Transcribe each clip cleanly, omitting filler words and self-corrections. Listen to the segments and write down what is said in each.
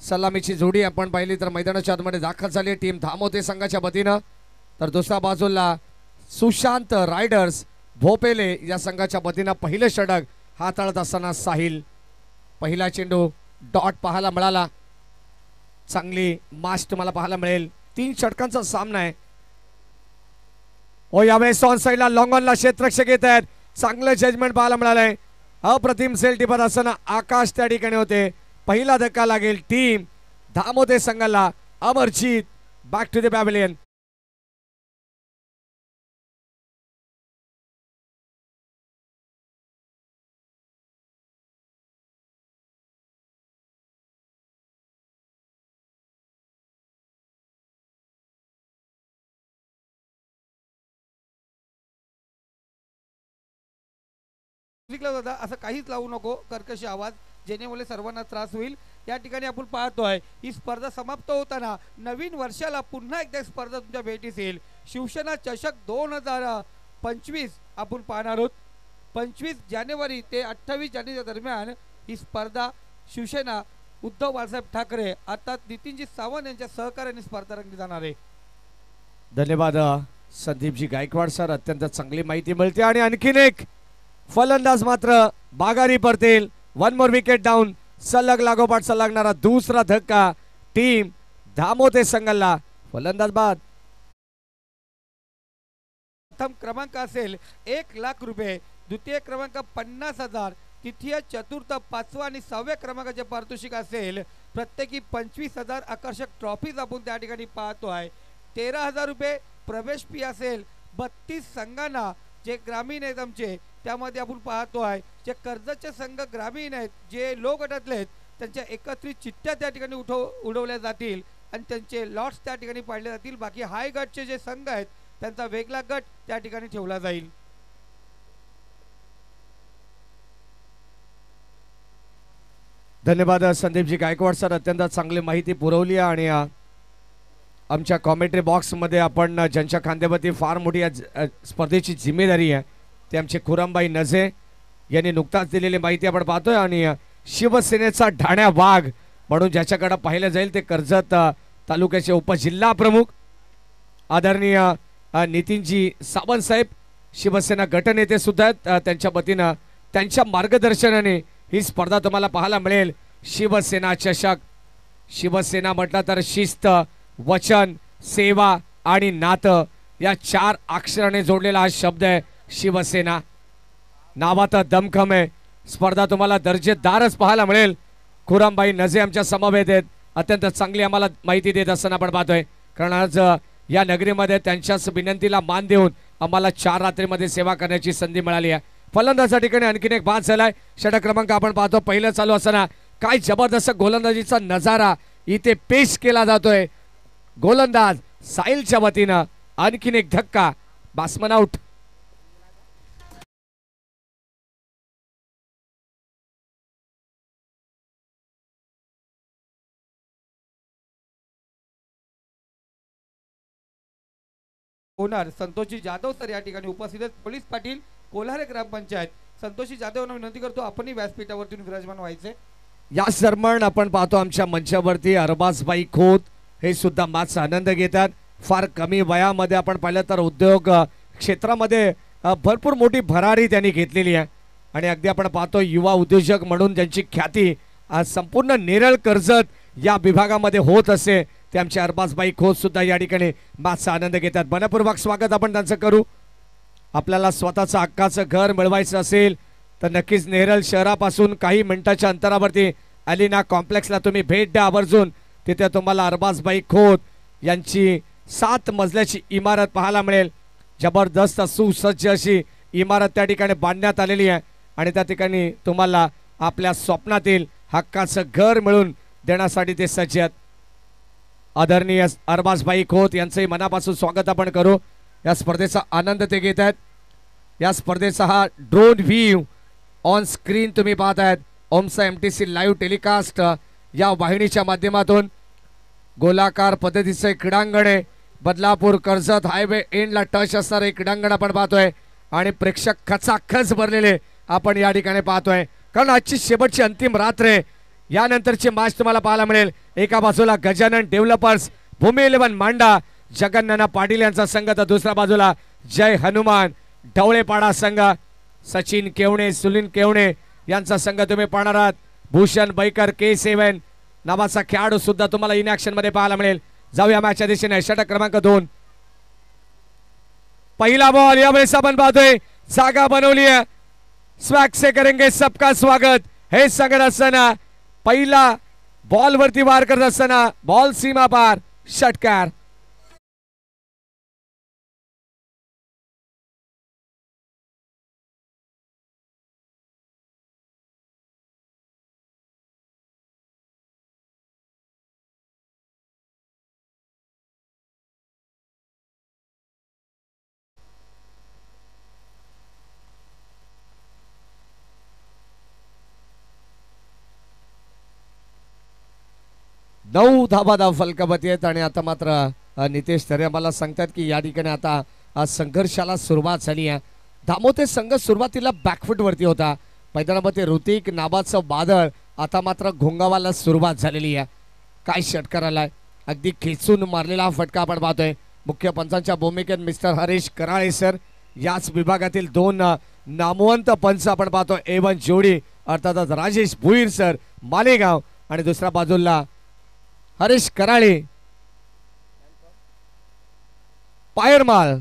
सलामीची जोडी आपण पाहिली तर मैदानाच्या आतमध्ये दाखल झाली टीम धामोते संघाच्या वतीनं, तर दुसऱ्या बाजूला सुशांत रायडर्स भोपेले या संघाच्या वतीनं पहिलं षटक हाताळत असताना साहिल. पहिला चेंडू डॉट पाहायला मिळाला, चांगली मास्ट तुम्हाला पाहायला मिळेल. 3 षटकांचा सामना आहे. ओ यावेळेस ऑन साइडला लॉंग ऑनला क्षेत्ररक्षक येत आहेत. चांगलं जजमेंट पाहायला मिळालंय. अप्रतिम सेल टिपत असताना आकाश त्या ठिकाणी होते. पहिला धक्का लागेल टीम धामोते संघाला. Amarjeet back to the pavilion. असं काहीच लावू नको कर्कश आवाज, जेणेमुळे सर्वांना त्रास होईल. या ठिकाणी आपण पाहतोय ही स्पर्धा समाप्त होताना नवीन वर्षाला पुन्हा एकदा स्पर्धा तुमच्या भेटीस येईल. शिवसेना चषक 2025 आपण पाहणार आहोत. 25 जानेवारी ते 28 जानेवारी दरम्यान ही स्पर्धा शिवसेना उद्धव बाळासाहेब ठाकरे अर्थात नितीनजी सावंत यांच्या सहकार्याने स्पर्धा रंगली जाणार आहे. धन्यवाद संदीपजी गायकवाड सर, अत्यंत चांगली माहिती मिळते. आणि आणखीन एक फलंदाज मात्र बागारी परतेल. 1 मोर विकेट डाऊन. सलग लागोपाठ लागणारा दुसरा धक्का टीम धामोते संघाला. फलंदाज बाद. प्रथम क्रमांक असेल 1 लाख रुपये, द्वितीय क्रमांक 50,000, तृतीय चतुर्थ 5वा आणि 6व्या क्रमांकाचे पारितोषिक असेल प्रत्येकी 25,000. आकर्षक ट्रॉफीज आपण त्या ठिकाणी पाहतोय. 13,000 रुपये प्रवेश फी असेल 32 संघांना जे ग्रामीण आहेत आमचे, त्यामध्ये आपण पाहतोय जे कर्जतचे संघ ग्रामीण आहेत, जे लो गटातले आहेत, त्यांच्या एकत्रित चिठ्ठ्या त्या ठिकाणी उडवल्या जातील आणि त्यांचे लॉट्स त्या ठिकाणी पाडले जातील. बाकी हाय गटचे जे संघ आहेत त्यांचा वेगळा गट त्या ठिकाणी ठेवला जाईल. धन्यवाद संदीपजी गायकवाड सर, अत्यंत चांगली माहिती पुरवली. आणि आमच्या कॉमेंट्री बॉक्समध्ये आपण ज्यांच्या खांद्यावरती फार मोठी स्पर्धेची जिम्मेदारी आहे ते आमचे खुरामबाई नजे यांनी नुकताच दिलेली माहिती आपण पाहतोय. आणि शिवसेनेचा ढाण्या वाघ म्हणून ज्याच्याकडे पाहिलं जाईल ते कर्जत तालुक्याचे उपजिल्हा प्रमुख आदरणीय नितीनजी सावंत साहेब, शिवसेना गटनेते सुद्धा आहेत. त्यांच्या वतीनं त्यांच्या मार्गदर्शनाने ही स्पर्धा तुम्हाला पाहायला मिळेल. शिवसेना चषक. शिवसेना म्हटलं तर शिस्त, वचन, सेवा आणि नातं या 4 अक्षराने जोडलेला हा शब्द आहे शिवसेना. नावात दमखम आहे. स्पर्धा तुम्हाला दर्जेदारच पाहायला मिळेल. खुरामबाई नजे आमच्या समवेत आहेत. अत्यंत चांगली आम्हाला माहिती देत असताना आपण पाहतोय, कारण आज या नगरीमध्ये त्यांच्याच विनंतीला मान देऊन आम्हाला 4 रात्रीमध्ये सेवा करण्याची संधी मिळाली आहे. फलंदाजा ठिकाणी आणखीन एक बाद झालाय. षटक क्रमांक आपण पाहतो. पहिलं चालू असताना काय जबरदस्त गोलंदाजीचा नजारा इथे पेश केला जातोय. गोलंदाज साहिलच्या वतीनं आणखीन एक धक्का. Batsman out. Owner Santoshji Jadhav sir या ठिकाणी उपस्थित आहेत. पोलीस पाटील, कोल्हारे ग्रामपंचायत. संतोषजी जाधव यांना विनंती करतो आपणही व्यासपीठावरती विराजमान व्हायचे. या दरम्यान आपण पाहतो आमच्या मंचावरती अरबाजबाई खोत हे सुद्धा माचा आनंद घेतात. फार कमी वयामध्ये आपण पाहिलं तर उद्योग क्षेत्रामध्ये भरपूर मोठी भरारी त्यांनी घेतलेली आहे. आणि अगदी आपण पाहतो युवा उद्योजक म्हणून ज्यांची ख्याती संपूर्ण नेरळ कर्जत या विभागामध्ये होत असे ते आमचे अरबाजबाई खोत सुद्धा या ठिकाणी माचा आनंद घेतात. मनपूर्वक स्वागत आपण त्यांचं करू. आपल्याला स्वतःचं हक्काचं घर मिळवायचं असेल तर नक्कीच नेरळ शहरापासून काही मिनिटाच्या अंतरावरती अलिना कॉम्प्लेक्सला तुम्ही भेट द्या आवर्जून. तिथे तुम्हाला अरबाजबाई खोत यांची 7 मजल्याची इमारत पाहायला मिळेल. जबरदस्त सुसज्ज अशी इमारत त्या ठिकाणी बांधण्यात आलेली आहे आणि त्या ठिकाणी तुम्हाला आपल्या स्वप्नातील हक्काचं घर मिळून देण्यासाठी ते सज्ज आहेत. आदरणीय अरबाजबाई खोत यांचंही मनापासून स्वागत आपण करू. या स्पर्धेचा आनंद ते घेत आहेत. या स्पर्धेचा हा ड्रोन व्ह्यू ऑन स्क्रीन तुम्ही पाहत आहेत. ओमसा MTC लाईव्ह टेलिकास्ट या वाहिनीच्या माध्यमातून गोलाकार पद्धतीचे क्रीडांगण आहे. बदलापूर कर्जत हायवे एंडला टच असणारे क्रीडांगण आपण पाहतोय आणि प्रेक्षक खचाखच भरलेले आपण या ठिकाणी पाहतोय. कारण आजची शेवटची अंतिम रात्र आहे. यानंतरचे मॅच तुम्हाला पाहायला मिळेल. एका बाजूला गजानन डेव्हलपर्स भूमी 11 मांडा जगन्नाना पाटील यांचा संघ, तर दुसऱ्या बाजूला जय हनुमान ढवळेपाडा संघ सचिन केवणे सुनील केवणे यांचा संघ तुम्ही पाहणार आहात. भूषण बैकर K7 नावाचा खेळाडू सुद्धा तुम्हाला इन ऍक्शन मध्ये पाहायला मिळेल. जाऊया मॅचच्या दिशेने. षटक क्रमांक 2 पहिला बॉल यावेळेस आपण पाहतोय. जागा बनवली आहे. स्वॅग से करेंगे सबका स्वागत हे सांगत असताना पहिला बॉल वरती वार करत असताना बॉल सीमा पार षटकार. नऊ धाबा फलकावती आहेत आणि आता मात्र नितेश तरे मला सांगतात की या ठिकाणी आता संघर्षाला सुरुवात झाली आहे. दामोते संघ सुरुवातीला बॅकफुट वरती होता. मैदानामध्ये ऋतिक नावाचं बादळ आता मात्र घोंगावाला सुरुवात झालेली आहे. काय षटकार आलाय, अगदी खेचून मारलेला हा फटका आपण पाहतोय. मुख्य पंचांच्या भूमिकेत मिस्टर हरीश कराळे सर, याच विभागातील 2 नामवंत पंच आपण पाहतो. A1 जोडी अर्थातच राजेश भुईर सर मालेगाव आणि दुसऱ्या बाजूला हरीश कराळे पायरमाल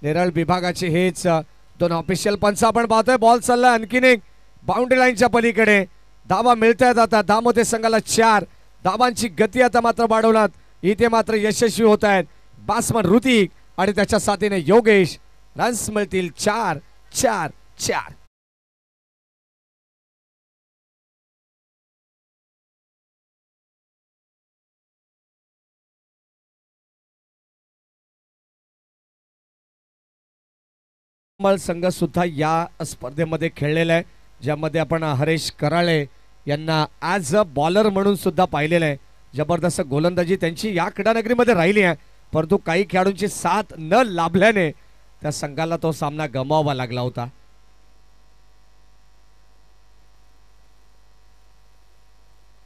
नेरळ विभागाचे हेच 2 ऑफिशियल पंच आपण पाहतोय. बॉल चालला आणखीन एक बाउंड्री लाईनच्या पलीकडे. धावा मिळतायत आता दामोते संघाला 4 धावांची गती आता मात्र वाढवण्यात इथे मात्र यशस्वी होत आहेत बॅट्समन ऋतिक आणि त्याच्या साथीने योगेश. रन्स मिळतील 4 4 4. संघ सुद्धा या स्पर्धेमध्ये खेळलेला आहे, ज्यामध्ये आपण हरीश कराळे यांना ॲज अ बॉलर म्हणून सुद्धा पाहिलेलं आहे. जबरदस्त गोलंदाजी त्यांची या क्रीडानगरीमध्ये राहिली आहे, परंतु काही खेळाडूंची साथ न लाभल्याने त्या संघाला तो सामना गमवावा लागला होता.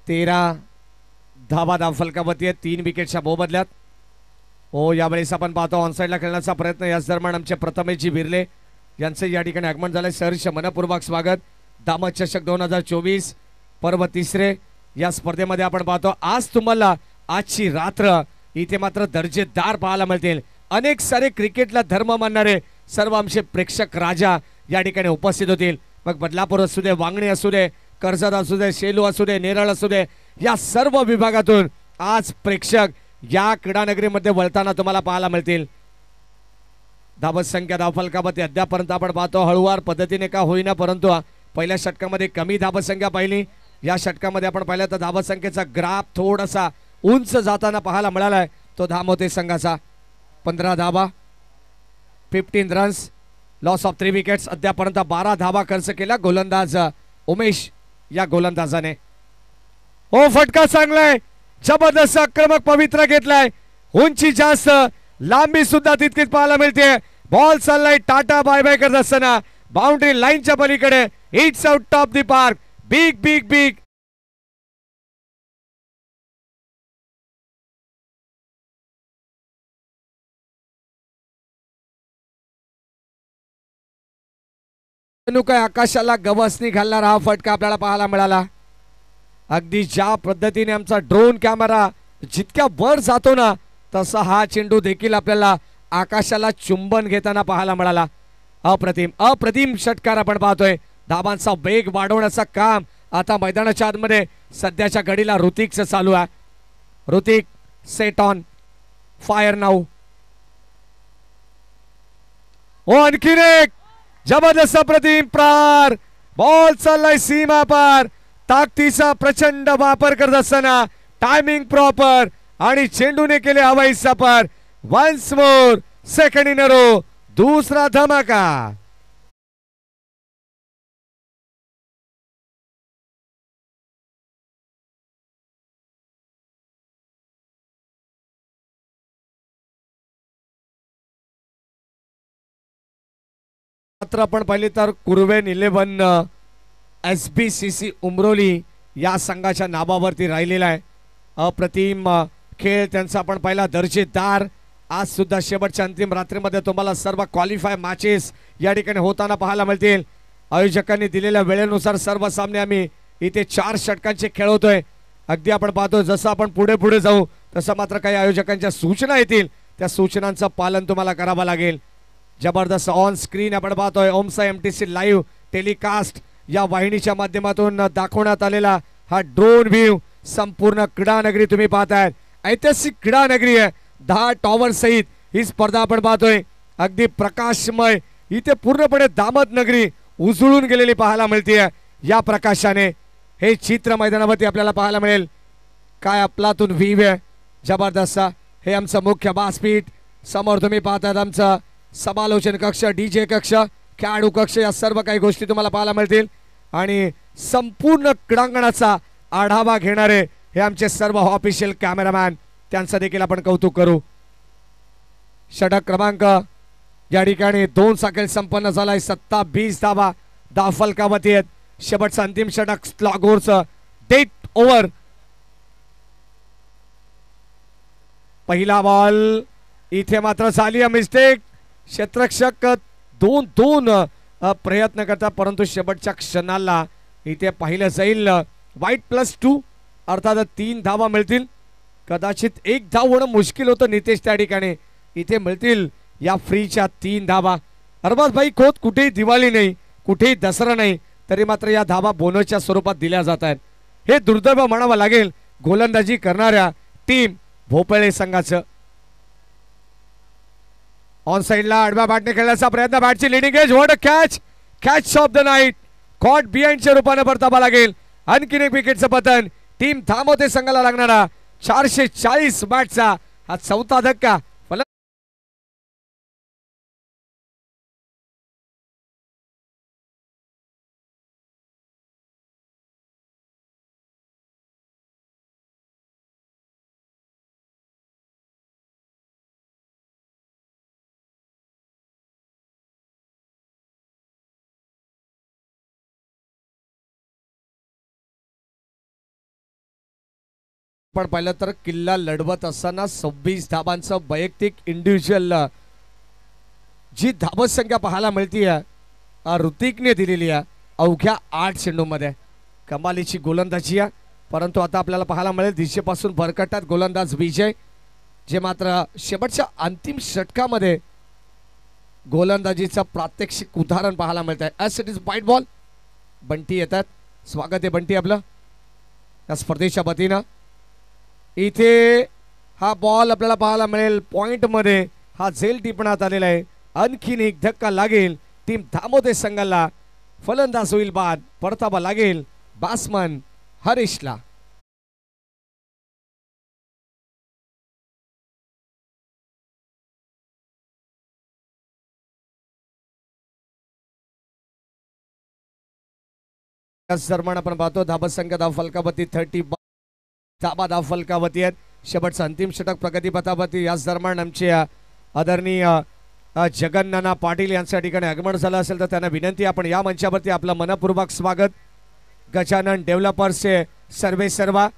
तेरा धावा फलकावती आहेत 3 विकेटच्या मोबदल्यात. हो, यावेळेस आपण पाहतो ऑनसाइडला खेळण्याचा प्रयत्न. याच दरम्यान आमचे प्रथमेशजी बिर्ले यांचं या ठिकाणी आगमन झालंय. सहर्ष मनपूर्वक स्वागत. दामद चषक 2024 पर्व 3 या स्पर्धेमध्ये आपण पाहतो. आज तुम्हाला आजची रात्र इथे मात्र दर्जेदार पाहायला मिळतील. अनेक सारे क्रिकेटला धर्म मानणारे सर्व आमचे प्रेक्षक राजा या ठिकाणी उपस्थित होतील. मग बदलापूर असू दे, वांगणी असू दे, कर्जत असू दे, सेलू असू दे, नेरळ असू दे, या सर्व विभागातून आज प्रेक्षक या क्रीडानगरीमध्ये वळताना तुम्हाला पाहायला मिळतील. धावत संख्या धावफलकामध्ये अद्यापर्यंत आपण पाहतो हळूवार पद्धतीने का होईना, परंतु पहिल्या षटकामध्ये कमी धावत संख्या पाहिली. या षटकामध्ये आपण पाहिलं तर धावत संख्येचा ग्राफ थोडासा उंच जाताना पाहायला मिळालाय. तो धामोते संघाचा 15 धावा 15 रन्स, लॉस ऑफ 3 विकेट्स. अद्यापर्यंत 12 धावा खर्च केला गोलंदाज उमेश या गोलंदाजाने. हो, फटका चांगलाय, जबरदस्त आक्रमक पवित्र घेतलाय. उंची जास्त, लांबी सुद्धा तितकीच पाहायला मिळते. बॉल चाललाय टाटा बाय बाय करत असताना बाउंड्री लाईनच्या पलीकडे. It's out of the park. Big big big. काय आकाशाला गवसणी घालणारा हा फटका आपल्याला पाहायला मिळाला. अगदी ज्या पद्धतीने आमचा ड्रोन कॅमेरा जितक्या वर जातो ना, तसा हा चेंडू देखील आपल्याला आकाशाला चुंबन घेताना पाहायला मिळाला. अप्रतिम अप्रतिम षटकार आपण पाहतोय. धाबांचा वेग वाढवण्याचा काम आता मैदानाच्या आतमध्ये सध्याच्या घडीला ऋतिकचं चालू आहे. ऋतिक सेट ऑन फायर नाऊ. हो, आणखीन एक जबरदस्त अप्रतिम प्रार. बॉल चाललाय सीमा पार. ताकदीचा प्रचंड वापर करत असताना टायमिंग प्रॉपर आणि चेंडूने केले हवाई सफर. वन्स मोर सेकंड इन अ रो, दुसरा धमाका. मात्र आपण पाहिले तर कुर्वेन 11 SBCC उमरोली या संघाच्या नावावरती राहिलेला आहे. अप्रतिम खेळ त्यांचा आपण पाहिला, दर्जेदार. आज सुद्धा शेवटच्या अंतिम रात्रीमध्ये तुम्हाला सर्व क्वालिफाय मॅचेस या ठिकाणी होताना पाहायला मिळतील. आयोजकांनी दिलेल्या वेळेनुसार सर्व सामने आम्ही इथे 4 षटकांचे खेळवतोय. अगदी आपण पाहतो जसं आपण पुढे पुढे जाऊ तसं मात्र काही आयोजकांच्या सूचना येतील, त्या सूचनांचं पालन तुम्हाला करावं लागेल. जबरदस्त ऑन स्क्रीन आपण पाहतोय ओमसा MTC लाईव्ह टेलिकास्ट या वाहिनीच्या माध्यमातून दाखवण्यात आलेला हा ड्रोन व्ह्यू. संपूर्ण क्रीडा नगरी तुम्ही पाहताय, ऐतिहासिक क्रीडा नगरी आहे. 10 टॉवर सहित ही स्पर्धा आपण पाहतोय. अगदी प्रकाशमय इथे पूर्णपणे दामद नगरी उजळून गेलेली पाहायला मिळते. या प्रकाशाने हे चित्र मैदानावरती आपल्याला पाहायला मिळेल. काय आपलातून व्ह्यू आहे जबरदस्त. हे आमचं मुख्य व्यासपीठ, समोर तुम्ही पाहतात आमचं समालोचन कक्ष, DJ कक्ष, खेळाडू कक्ष, या सर्व काही गोष्टी तुम्हाला पाहायला मिळतील. आणि संपूर्ण क्रीडांगणाचा आढावा घेणारे हे आमचे सर्व ऑफिशियल कॅमेरामॅन, त्यांचं देखील आपण कौतुक करू. षटक क्रमांक या ठिकाणी 2 साखळी संपन्न झालाय. 27 धावा फलकावती आहेत. शेवटचं अंतिम षटक स्लॉगोरचं डेथ ओव्हर. पहिला बॉल इथे मात्र झाली मिस्टेक. क्षेत्ररक्षक 2-2 प्रयत्न करतात, परंतु शेवटच्या क्षणाला इथे पाहिलं जाईल वाईट +2 अर्थात 3 धावा मिळतील. कदाचित 1 धाव होणं मुश्किल होतं नितेश त्या ठिकाणी. इथे मिळतील या फ्रीच्या 3 धावा. अरबाजभाई खोत कुठेही दिवाळी नाही, कुठेही दसरा नाही, तरी मात्र या धावा बोनसच्या स्वरूपात दिल्या जात आहेत. हे दुर्दैव म्हणावं लागेल गोलंदाजी करणाऱ्या टीम भोपळे संघाचं. ऑन साइडला आडव्या बॅटने खेळण्याचा प्रयत्न, बॅटची leading edge, what a catch of the night. Caught बिहाइंडच्या रूपाने परतावा लागेल. आणखीन एक विकेटचं पतन. टीम थांबवते संघाला लागणारा 440 बॅटचा हा 4था धक्का. पण पाहिलं तर किल्ला लढवत असताना 26 धाबांचं वैयक्तिक इंडिव्हिज्युअल जी धाबत संख्या पाहायला मिळतीये ऋतिकने दिलेली आहे अवघ्या 8 चेंडूमध्ये. कमालीची गोलंदाजी आहे, परंतु आता आपल्याला पाहायला मिळेल दिशेपासून भरकटतात गोलंदाज विजय, जे मात्र शेवटच्या अंतिम षटकामध्ये गोलंदाजीचं प्रात्यक्षिक उदाहरण पाहायला मिळत आहे. As it is white ball. Bunty येतात, स्वागत आहे बंटी आपलं या स्पर्धेच्या वतीनं. इथे हा बॉल आपल्याला पाहायला मिळेल पॉइंट मध्ये, हा झेल टिपण्यात आलेला आहे. आणखीन एक धक्का लागेल टीम थांबवते संघाला. फलंदाज होईल बाद, परतावा लागेल बॅट्समन हरीशला. दरम्यान आपण पाहतो धाबत संख्या धाव फलकावती 30 धाबा धाव फलकावती आहेत. शेवटचं अंतिम षटक प्रगती पथावरती. याच दरम्यान आमचे आदरणीय जगन्नाना पाटील यांच्या ठिकाणी आगमन झालं असेल तर त्यांना विनंती, आपण या मंचावरती आपलं मनपूर्वक स्वागत. गजानन डेव्हलपर्सचे सर्वेसर्वा,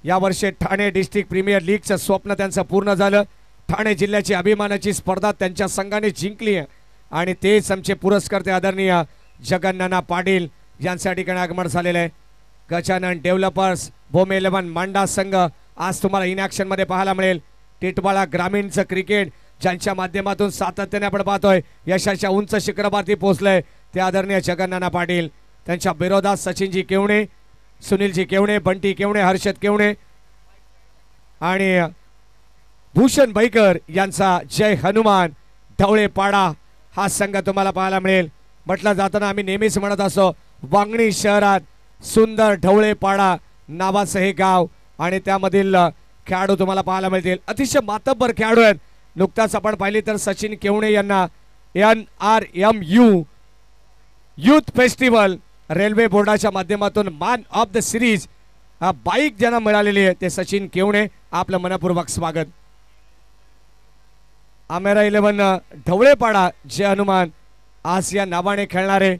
यावर्षी ठाणे डिस्ट्रिक्ट प्रीमियर लीगचं स्वप्न त्यांचं पूर्ण झालं. ठाणे जिल्ह्याची अभिमानाची स्पर्धा त्यांच्या संघाने जिंकली आहे आणि तेच आमचे पुरस्कर्ते आदरणीय जगन्नाना पाटील यांच्या ठिकाणी आगमन झालेलं आहे. गजानन डेव्हलपर्स बोम 11 मांडा संघ आज तुम्हाला इन ॲक्शन मध्ये पाहायला मिळेल. टिटवाळा ग्रामीणचं क्रिकेट ज्यांच्या माध्यमातून सातत्याने आपण पाहतोय यशाच्या उंच शिखरावरती पोहोचलंय ते आदरणीय जगन्नाना पाटील. त्यांच्या विरोधात सचिनजी केवणे, सुनीलजी केवणे, बंटी केवणे, हर्षद केवणे आणि भूषण बैकर यांचा जय हनुमान ढवळेपाडा हा संघ तुम्हाला पाहायला मिळेल. म्हटलं जाताना आम्ही नेहमीच म्हणत असो, वांगणी शहरात सुंदर ढवळेपाडा नावाचं हे गाव आणि त्यामधील खेळाडू तुम्हाला पाहायला मिळतील. अतिशय मातब्बर खेळाडू आहेत. नुकताच आपण पाहिली तर सचिन केवणे यांना NRMU यूथ फेस्टिवल रेल्वे बोर्डाच्या माध्यमातून man of the series bike ज्यांना मिळालेली आहे ते सचिन केवणे, आपलं मनपूर्वक स्वागत. आमेरा 11 ढवळेपाडा जय हनुमान आज या नावाने खेळणारे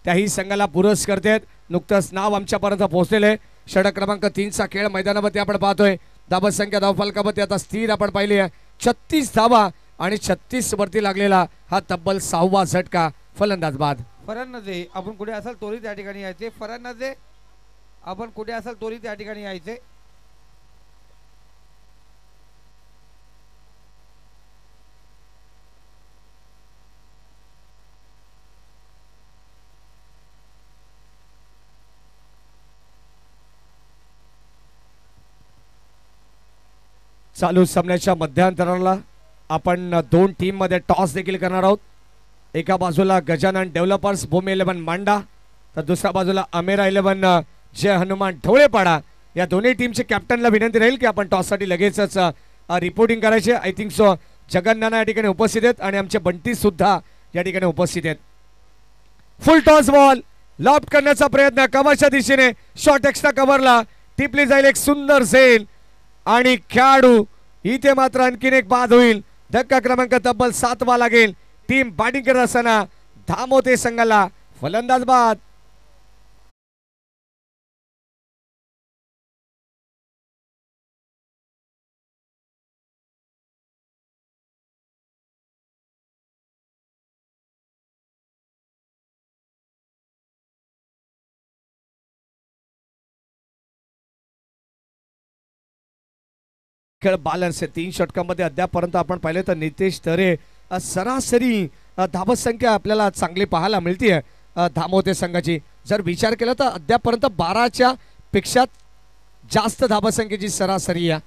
त्याही संघाला पुरस्कर्ते आहेत. नुकतंच नाव आमच्यापर्यंत पोहोचलेलं आहे. षटक क्रमांक 3चा खेळ मैदानावरती आपण पाहतोय. धाबा संख्या धावफलकावरती आता स्थिर आपण पाहिली आहे. 36 धावा आणि 36 वरती लागलेला हा तब्बल 6वा झटका. फलंदाज बाद. फरांनाजे आपण कुठे असाल तोरी त्या ठिकाणी यायचे. फरांनाजे आपण कुठे असाल तोरी त्या ठिकाणी यायचे. चालू सामन्याच्या मध्यांतराला आपण 2 टीम मध्ये टॉस देखील करणार आहोत. एका बाजूला गजानन डेव्हलपर्स भूमी 11 मांडा, तर दुसऱ्या बाजूला अमेरा 11 जय हनुमान ढवळेपाडा. या दोन्ही टीमचे कॅप्टनला विनंती राहील की आपण टॉससाठी लगेचच रिपोर्टिंग करायचे. आय थिंक सो जगन नाना या ठिकाणी उपस्थित आहेत आणि आमचे बंटी सुद्धा या ठिकाणी उपस्थित आहेत. फुल टॉस बॉल लॉफ्ट करण्याचा प्रयत्न कव्हरच्या दिशेने. शॉट एक्स्ट्रा कव्हरला टिपली जाईल एक सुंदर झेल आणि खेळाडू इथे मात्र आणखीन एक बाद होईल. धक्का क्रमांक तब्बल 7वा लागेल. टीम बॅटिंग करत असताना धामोते संघाला फलंदाज बाद. खेळ बॅलन्स आहे. 3 षटकांमध्ये अद्यापर्यंत आपण पाहिले तर नितेश तरे सरासरी धावत संख्या आपल्याला चांगली पाहायला मिळते धामोते संघाची. जर विचार केला तर अद्यापर्यंत 12च्या पेक्षा जास्त धावत संख्येची सरासरी आहे.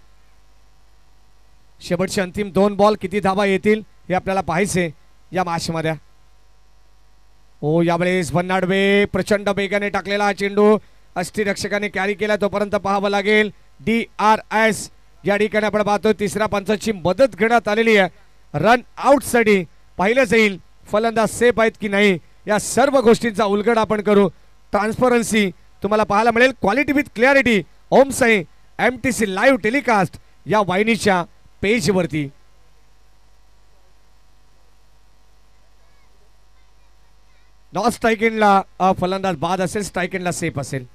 शेवटचे अंतिम 2 बॉल किती धावा येतील हे आपल्याला पाहायचे या मॅचमध्ये. ओ यावेळेस भन्नाडवे प्रचंड वेगाने टाकलेला हा चेंडू अष्टीरक्षकाने कॅरी केला. तोपर्यंत पाहावं लागेल. DRS या ठिकाणी आपण पाहतो तिसऱ्या पंचाची मदत घेण्यात आलेली आहे. रन आउट साठी पाहिलं जाईल फलंदाज सेफ आहेत की नाही. या सर्व गोष्टींचा उलगडा आपण करू. ट्रान्सपरन्सी तुम्हाला पाहायला मिळेल. Quality with clarity Om Sai MTC live telecast या वाहिनीच्या पेज वरती. नॉन स्ट्राईक एंडला फलंदाज बाद असेल, स्ट्राईक एंडला सेफ असेल.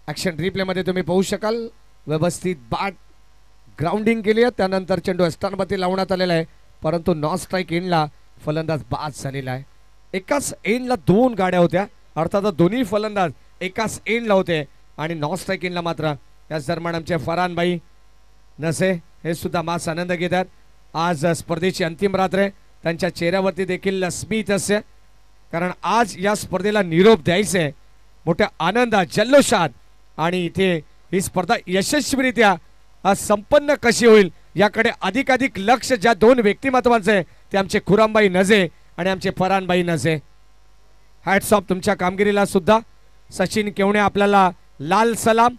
ऍक्शन रिप्ले मध्ये तुम्ही पाहू शकाल व्यवस्थित बॅट ग्राउंडिंग केली आहे. त्यानंतर चेंडू अस्तानवरती लावण्यात आलेला आहे, परंतु नॉन स्ट्राईक एंडला फलंदाज बाद झालेला आहे. एकाच एंडला 2 गाड्या होत्या, अर्थात दोन्ही फलंदाज एकाच एंडला होते आणि नॉन स्ट्राईक एंडला मात्र याच दरम्यान आमचे फरहानभाई नसे हे सुद्धा मास आनंद घेतात. आज स्पर्धेची अंतिम रात्र आहे. त्यांच्या चेहऱ्यावरती देखील स्मित असे, कारण आज या स्पर्धेला निरोप द्यायचे आहे मोठ्या आनंदात जल्लोषात. आणि इथे ही स्पर्धा यशस्वीरित्या संपन्न कशी होईल याकडे अधिकाधिक लक्ष ज्या 2 व्यक्तिमत्वांचे आहे ते आमचे खुरामभाई नजे आणि आमचे फरहानभाई नजे. हॅट्स ऑफ तुमच्या कामगिरीला सुद्धा. सचिन केवणे आपल्याला लाल सलाम.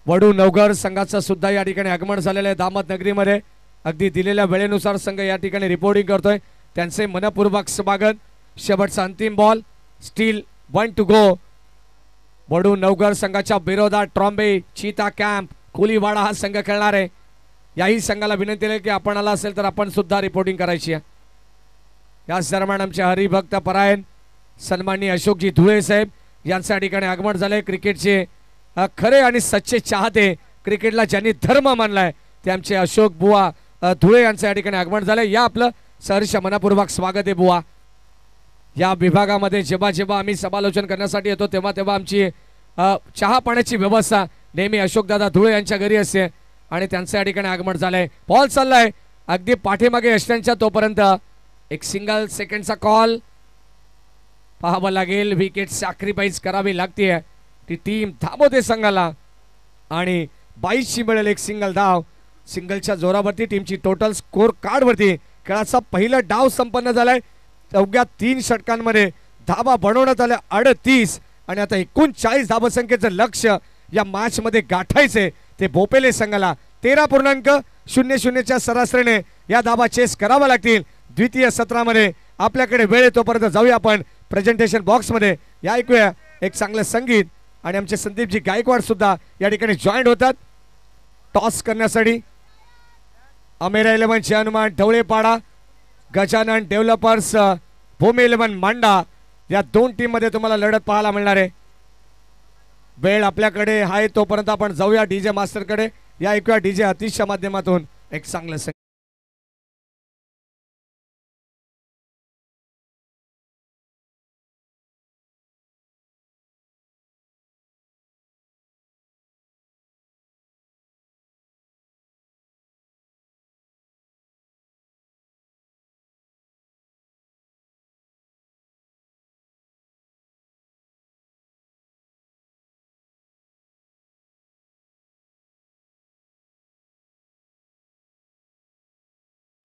वडू नवघर संघाचं सुद्धा या ठिकाणी आगमन झालेलं आहे दामत नगरीमध्ये. अगदी दिलेल्या वेळेनुसार संघ या ठिकाणी रिपोर्टिंग करतोय. त्यांचे मनपूर्वक स्वागत. शेवटचा अंतिम बॉल स्टील 1 टू गो. वडू नवघर संघाच्या विरोधात ट्रॉम्बे चीता कॅम्प कोलीवाडा हा संघ खेळणार आहे. याही संघाला विनंती आहे की आपण आला असेल तर आपण सुद्धा रिपोर्टिंग करायची आहे. याच दरम्यान आमचे हरिभक्त परायण सन्माननीय अशोकजी धुळे साहेब यांच्या ठिकाणी आगमन झाले. क्रिकेटचे खरे आणि सच्चे चाहते, क्रिकेटला ज्यांनी धर्म मानलाय ते आमचे अशोक बुवा धुळे यांच्या या ठिकाणी आगमन झाले. या आपलं सहर्ष मनपूर्वक स्वागत आहे बुवा. या विभागामध्ये जेव्हा जेव्हा आम्ही समालोचन करण्यासाठी येतो तेव्हा तेव्हा आमची चहा पाण्याची व्यवस्था नेहमी अशोकदादा धुळे यांच्या घरी असते आणि त्यांचं या ठिकाणी आगमन झालंय. बॉल चाललाय अगदी पाठीमागे असल्याच्या, तोपर्यंत एक सिंगल सेकंडचा कॉल पाहावं लागेल. विकेट सॅक्रिफाईस करावी लागते ती टीम धामोते संघाला आणि 22ची मिळेल एक सिंगल धाव. सिंगलच्या जोरावरती टीमची टोटल स्कोर कार्ड वरती खेळाचा पहिला डाव संपन्न झालाय. अवघ्या 3 षटकांमध्ये धावा बनवण्यात आल्या 38 आणि आता 39 धावसंख्येचं लक्ष या मॅच मध्ये गाठायचे ते भोपेले संघाला. 13.00च्या सरासरीने या धावा चेस करावा लागतील. द्वितीय सत्रामध्ये आपल्याकडे वेळ तोपर्यंत जाऊया आपण प्रेझेंटेशन बॉक्स मध्ये. या ऐकूया एक चांगलं संगीत आणि आमचे संदीपजी गायकवाड सुद्धा या ठिकाणी जॉईंट होतात टॉस करण्यासाठी. अमेरा 11 जय हनुमान ढवळेपाडा गजानन डेव्हलपर्स भूमी 11 मांडा या दोन टीम मध्ये तुम्हाला लढत पाहायला मिळणार आहे. वेळ आपल्याकडे आहे तोपर्यंत आपण जाऊया डीजे मास्टर कडे. या ऐकूया डीजे अतिशच्या माध्यमातून एक चांगलं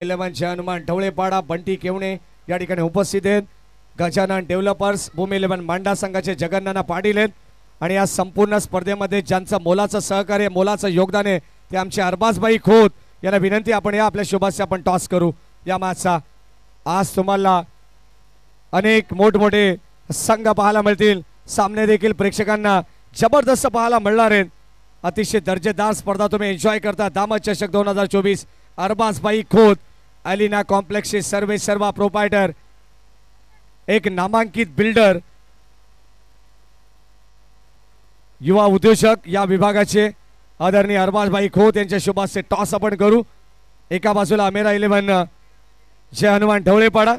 इलेव्हनचे हनुमान ढवळेपाडा बंटी केवणे या ठिकाणी उपस्थित आहेत. गजानन डेव्हलपर्स भूमी 11 मांडा संघाचे जगन्नाना पाटील आहेत आणि या संपूर्ण स्पर्धेमध्ये ज्यांचं मोलाचं सहकार्य मोलाचं योगदान आहे ते आमचे अरबाजबाई खोत यांना विनंती आपण या आपल्या शुभास्य आपण टॉस करू या मॅचचा. आज तुम्हाला अनेक मोठमोठे संघ पाहायला मिळतील. सामने देखील प्रेक्षकांना जबरदस्त पाहायला मिळणार आहेत. अतिशय दर्जेदार स्पर्धा तुम्ही एन्जॉय करता. दामद चषक 2024 अरबाजबाई खोत अलिना कॉम्प्लेक्सचे सर्व प्रोपायटर एक नामांकित बिल्डर युवा उद्योजक या विभागाचे आदरणीय अरबाजबाई खोत यांच्या शुभास्य टॉस आपण करू. एका बाजूला अमेरा 11 जय हनुमान ढवळेपाडा,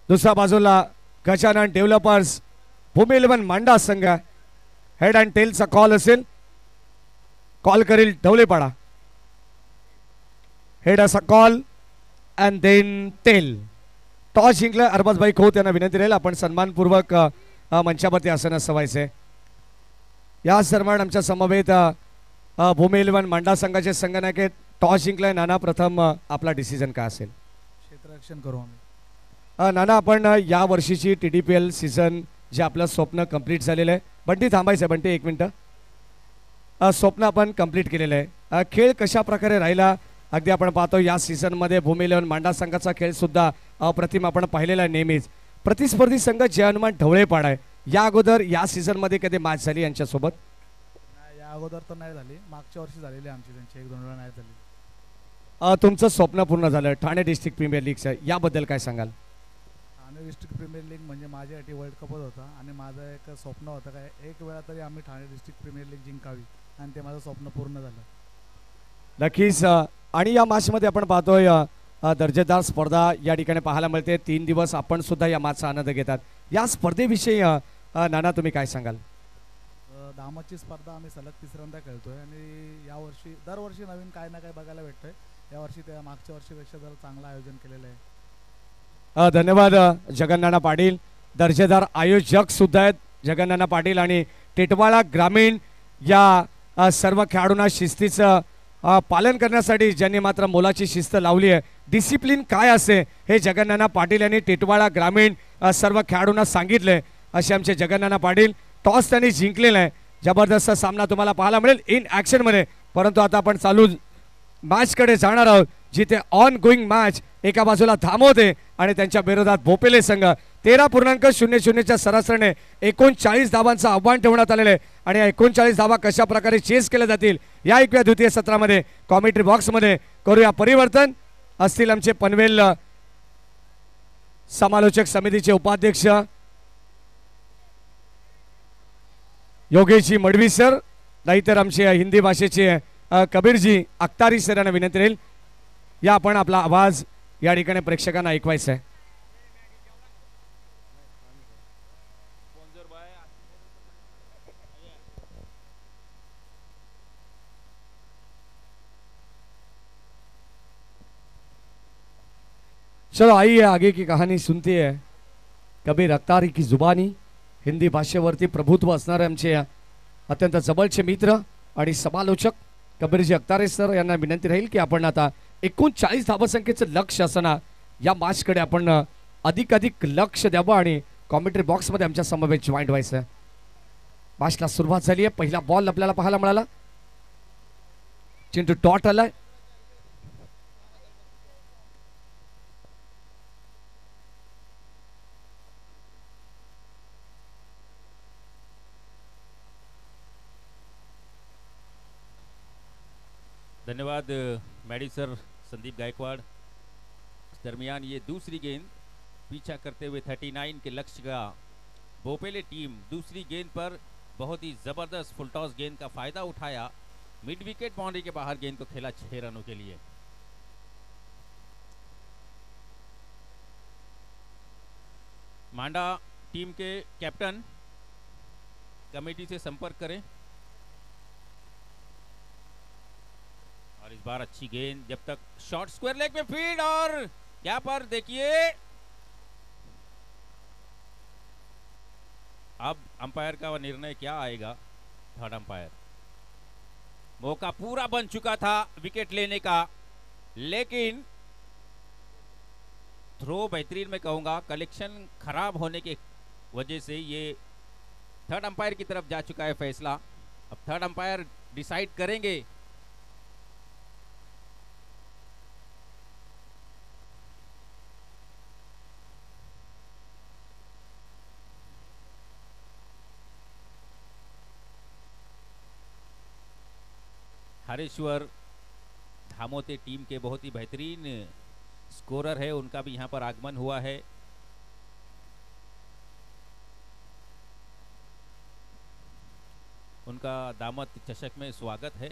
दुसऱ्या बाजूला गजानन डेव्हलपर्स भूमी 11 मांडा संघ. हेड अँड टेलचा कॉल असेल, कॉल करील ढवळेपाडा. हेड असा call and then tail. Toss जिंकलं अरबाजबाई खोत यांना विनंती राहील आपण सन्मानपूर्वक मंचावरती आसन सवायचे. या दरम्यान आमच्या समवेत भूमी 11 मांडा संघाचे संघनायक आहेत. टॉस जिंकलाय नाना, प्रथम आपला डिसिजन काय असेल? क्षेत्ररक्षण करू आम्ही. नाना, आपण या वर्षीची TDPL सीझन जे आपलं स्वप्न कंप्लीट झालेलं आहे. बंटी थांबायचं आहे, बंटी एक मिनटं. स्वप्न आपण कंप्लीट केलेलं आहे. खेळ कशा प्रकारे राहिला अगदी आपण पाहतो या सीझनमध्ये भूमी 11 मांडा संघाचा खेळ सुद्धा अप्रतिम आपण पाहिलेला आहे. नेहमीच प्रतिस्पर्धी संघ जय हनुमान ढवळेपाडा आहे. या अगोदर या सीझनमध्ये कधी मॅच झाली यांच्यासोबत? या अगोदर तर नाही झाली, मागच्या वर्षी झालेली आमची त्यांची 1-2 वेळा नाही झाली. तुमचं स्वप्न पूर्ण झालं ठाणे डिस्ट्रिक्ट प्रीमियर लीगचं, याबद्दल काय सांगाल? ठाणे डिस्ट्रिक्ट प्रीमियर लीग म्हणजे माझ्यासाठी वर्ल्ड कपच होता आणि माझं एक स्वप्न होतं काय एक वेळा तरी आम्ही ठाणे डिस्ट्रिक्ट प्रीमियर लीग जिंकावी आणि ते माझं स्वप्न पूर्ण झालं. नक्कीच. आणि या मॅचमध्ये आपण पाहतोय दर्जेदार स्पर्धा या ठिकाणी पाहायला मिळते. 3 दिवस आपण सुद्धा या मॅचचा आनंद घेतात. या स्पर्धेविषयी नाना तुम्ही काय सांगाल? दामदची स्पर्धा आम्ही सलग तिसऱ्यांदा खेळतोय आणि यावर्षी दरवर्षी नवीन काय ना काय बघायला भेटतंय. यावर्षी त्या मागच्या वर्षीपेक्षा जरा चांगलं आयोजन केलेलं आहे. धन्यवाद जगन्नाना पाटील. दर्जेदार आयोजक सुद्धा आहेत जगन्नाना पाटील आणि टिटवाळा ग्रामीण या सर्व खेळाडूंना शिस्तीचं पालन करण्यासाठी ज्यांनी मात्र मोलाची शिस्त लावली आहे. डिसिप्लिन काय असे हे जगन्नाना पाटील यांनी टिटवाळा ग्रामीण सर्व खेळाडूंना सांगितले. असे आमचे जगन्नाना पाटील. टॉस त्यांनी जिंकलेला आहे. जबरदस्त सामना तुम्हाला पाहायला मिळेल इन ॲक्शनमध्ये. परंतु आता आपण चालू मॅचकडे जाणार आहोत जिथे ऑन गोईंग मॅच एका बाजूला धामोदे आणि त्यांच्या विरोधात भोपेले संघ 13.00च्या सरासरीने 39 धावांचं आव्हान ठेवण्यात आलेलं आहे. आणि 39 धावा कशा प्रकारे चेस केल्या जातील या ऐकूया द्वितीय सत्रामध्ये. कॉमेंट्री बॉक्समध्ये करूया परिवर्तन. असतील आमचे पनवेल समालोचक समितीचे उपाध्यक्ष योगेशजी मडवी सर, नाहीतर आमचे हिंदी भाषेचे कबीरजी अख्तारी सर यांना विनंती राहील या आपण आपला आवाज या ठिकाणी प्रेक्षकांना ऐकवायचा आहे. चलो आइए आगे की कहानी सुनते हैं. कबीर अख्तारी की जुबानी. हिंदी भाषेवरती प्रभुत्व असणारे आमचे अत्यंत जवळचे मित्र आणि समालोचक कबीरजी अख्तारे सर यांना विनंती राहील की आपण आता 39 धावसंख्येचं लक्ष असताना या मॅचकडे आपण अधिकाधिक लक्ष द्यावं आणि कॉमेंट्री बॉक्समध्ये आमच्या समवेत जॉईंट व्हायचं. मॅचला सुरुवात झाली आहे. पहिला बॉल आपल्याला पाहायला मिळाला. चिंटू डॉट आलाय. धन्यवाद मॅडी सर, संदीप गायकवाड दरमियान ये दूसरी गेंद पीछा करते हुए 39 के लक्ष्य का बोपेले टीम दूसरी गेंद पर बहुत ही जबरदस्त फुल टॉस गेंद का फायदा उठाया, मिड विकेट बाउंड्री के बाहर गेंद को खेला 6 रनों के लिए। मांडा टीम के कैप्टन कमेटी से संपर्क करें। और इस बार अच्छी गेंद, जब तक शॉर्ट स्क्वायर लेग में फील्ड, और यहाँ पर देखिए अब अंपायर का वह निर्णय क्या आएगा। थर्ड अंपायर, मौका पूरा बन चुका था विकेट लेने का, लेकिन थ्रो बेहतरीन मैं कहूंगा, कलेक्शन खराब होने के वजह से ये थर्ड अंपायर की तरफ जा चुका है फैसला। अब थर्ड अंपायर डिसाइड करेंगे। हरेश्वर धामोते टीम के बहुत ही बेहतरीन स्कोरर है, उनका भी यहां पर आगमन हुआ है। उनका दामद चषक में स्वागत है।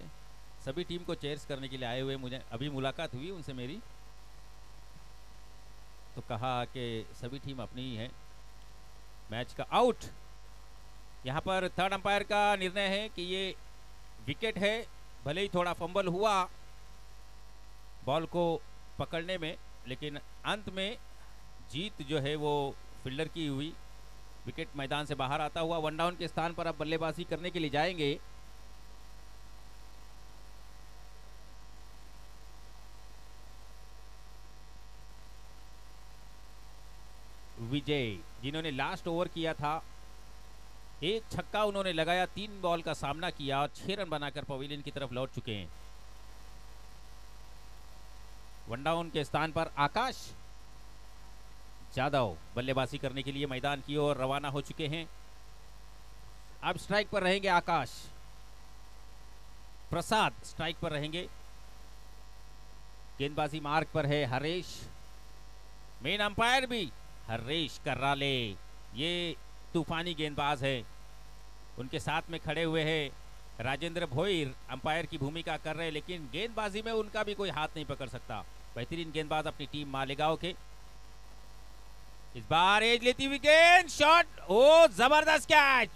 सभी टीम को चेयर्स करने के लिए आए हुए, मुझे अभी मुलाकात हुई उनसे मेरी, तो कहा कि सभी टीम अपनी ही है। मैच का आउट, यहाँ पर थर्ड अंपायर का निर्णय है कि ये विकेट है। भले ही थोड़ा फंबल हुआ बॉल को पकड़ने में, लेकिन अंत में जीत जो है वो फील्डर की हुई। विकेट मैदान से बाहर आता हुआ वन डाउन के स्थान पर अब बल्लेबाजी करने के लिए जाएंगे। विजय, जिन्होंने लास्ट ओवर किया था, एक छक्का उन्होंने लगाया, 3 बॉल का सामना किया और 6 रन बनाकर पवेलियन की तरफ लौट चुके हैं। वन डाउन के स्थान पर आकाश जादव बल्लेबाजी करने के लिए मैदान की ओर रवाना हो चुके हैं। अब स्ट्राइक पर रहेंगे आकाश, प्रसाद स्ट्राइक पर रहेंगे। गेंदबाजी मार्ग पर है हरेश, मेन अंपायर भी हरेश कर्राले, ये तूफानी गेंदबाज है। उनके साथ में खड़े हुए हैं राजेंद्र भोईर, अंपायर की भूमिका कर रहे हैं, लेकिन गेंदबाजी में उनका भी कोई हाथ नहीं पकड़ सकता। बेहतरीन गेंदबाज अपनी टीम मालेगांव के। इस बार एज लेती हुई गेंद, शॉट, ओ जबरदस्त कैच।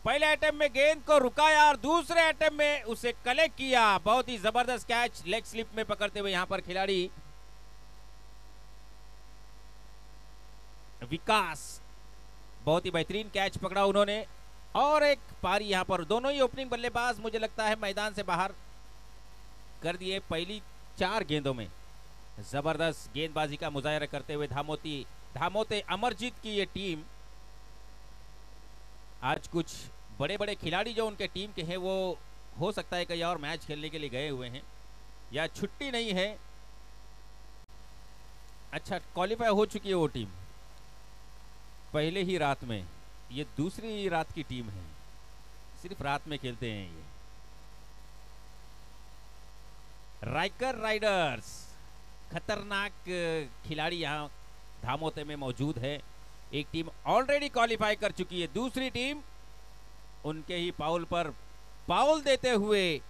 पहले अटेम्प्ट में गेंद को रुकाया और दूसरे अटेम्प्ट में उसे कलेक्ट किया। बहुत ही जबरदस्त कैच, लेग स्लिप में पकड़ते हुए यहां पर खिलाड़ी विकास, बहुत ही बेहतरीन कैच पकड़ा उन्होंने। और एक पारी यहां पर दोनों ही ओपनिंग बल्लेबाज मुझे लगता है मैदान से बाहर कर दिए पहली 4 गेंदों में। जबरदस्त गेंदबाजी का मुजाहरा करते हुए धामोते अमरजीत की ये टीम, आज कुछ बड़े बड़े खिलाड़ी जो उनके टीम के हैं वो हो सकता है कहीं और मैच खेलने के लिए गए हुए हैं या छुट्टी नहीं है। अच्छा, क्वालिफाई हो चुकी है वो टीम पहले ही रात में, ये दूसरी रात की टीम है, सिर्फ रात में खेलते हैं ये। राइकर राइडर्स, खतरनाक खिलाड़ी यहां धामोते में मौजूद है। एक टीम ऑलरेडी क्वालिफाई कर चुकी है, दूसरी टीम उनके ही पाउल पर पाउल देते हुए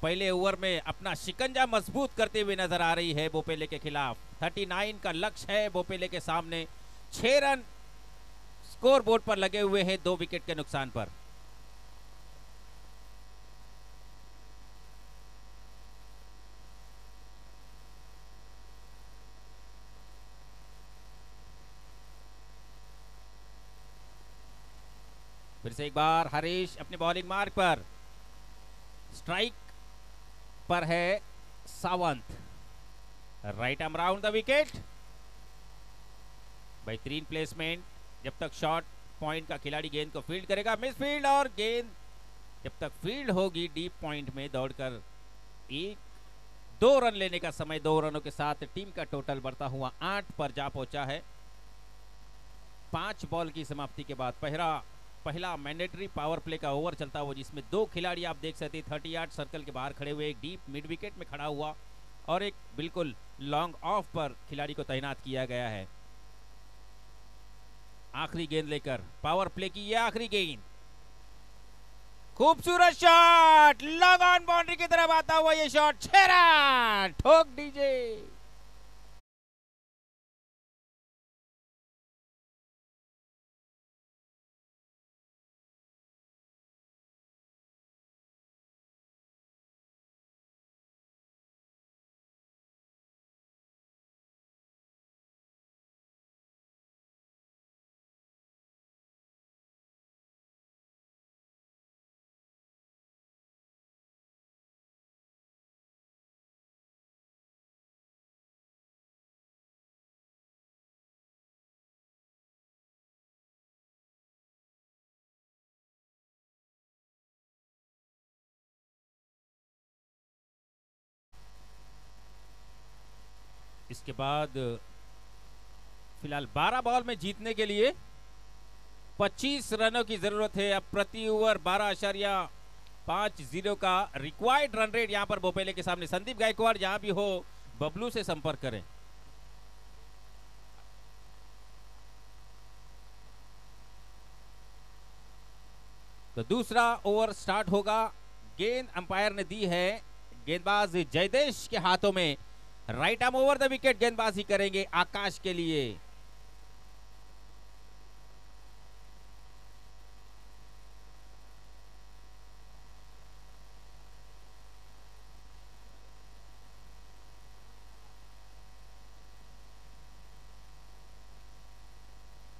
पहले ओवर में अपना शिकंजा मजबूत करते हुए नजर आ रही है बोपेले के खिलाफ। 39 का लक्ष्य है बोपेले के सामने। 6 रन स्कोर बोर्ड पर लगे हुए हैं 2 विकेट के नुकसान पर। फिर से एक बार हरीश अपने बॉलिंग मार्क पर, स्ट्राइक पर है Sawant, right arm round the wicket. बेहतरीन प्लेसमेंट, जब तक शॉट पॉइंट का खिलाड़ी गेंद को फील्ड करेगा, मिस फील्ड, और गेंद जब तक फील्ड होगी डीप पॉइंट में दौड़कर 1-2 रन लेने का समय। 2 रनों के साथ टीम का टोटल बढ़ता हुआ 8 पर जा पहुंचा है। 5 बॉल की समाप्ति के बाद पहला मैंडेटरी पावर प्ले का ओवर चलता हुआ, जिसमें 2 खिलाड़ी आप देख सकते 30 यार्ड सर्कल के बाहर खड़े हुए, एक डीप मिड विकेट में खड़ा हुआ और एक बिल्कुल लॉन्ग ऑफ पर खिलाड़ी को तैनात किया गया है। आखिरी गेंद लेकर पावर प्ले की यह आखिरी गेंद, खूबसूरत शॉट, लॉन्ग ऑन बाउंड्री की तरफ आता हुआ ये शॉट, 6 रन, ठोक दीजिए। इसके बाद फिलहाल 12 बॉल में जीतने के लिए 25 रनों की जरूरत है। अब प्रति ओवर 12.50 का रिक्वायर्ड रन रेट यहां पर बोपेले के सामने। संदीप गायकवाड़ जहां भी हो बबलू से संपर्क करें। तो दूसरा ओवर स्टार्ट होगा। गेंद अंपायर ने दी है गेंदबाज जयदेश के हाथों में। Right arm over the wicket गेंदबाजी करेंगे आकाश के लिए।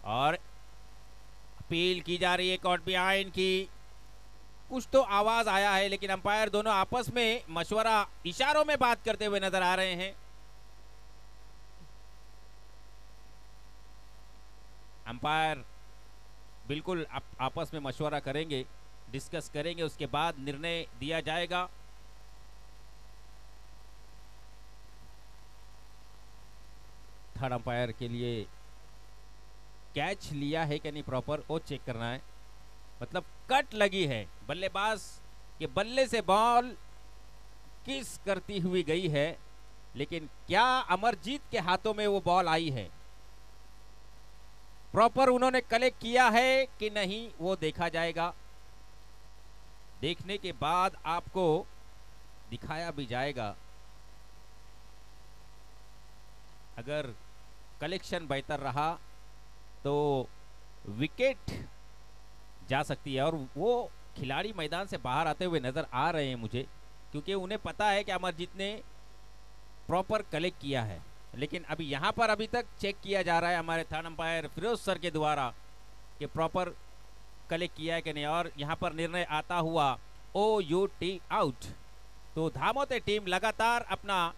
और अपील की जा रही है कॉट बिहाइंड की। कुछ तो आवाज आया है लेकिन अंपायर दोनों आपस में मशवरा इशारों में बात करते हुए नजर आ रहे हैं। अंपायर बिल्कुल आपस में मशवरा करेंगे, डिस्कस करेंगे, उसके बाद निर्णय दिया जाएगा। थर्ड अंपायर के लिए कैच लिया है कि नहीं प्रॉपर वो चेक करना है। मतलब कट लगी है, बल्लेबाज के बल्ले से बॉल किस करती हुई गई है, लेकिन क्या अमरजीत के हाथों में वो बॉल आई है, प्रॉपर उन्होंने कलेक्ट किया है कि नहीं वो देखा जाएगा। देखने के बाद आपको दिखाया भी जाएगा। अगर कलेक्शन बेहतर रहा तो विकेट जा सकती है। और वो खिलाड़ी मैदान से बाहर आते हुए नजर आ रहे हैं मुझे, क्योंकि उन्हें पता है कि अमरजीत ने प्रॉपर कलेक्ट किया है। लेकिन अभी यहाँ पर अभी तक चेक किया जा रहा है हमारे थर्ड अंपायर फिरोज सर के द्वारा कि प्रॉपर कलेक्ट किया है कि नहीं। और यहाँ पर निर्णय आता हुआ OUT आउट। तो धामोते टीम लगातार अपना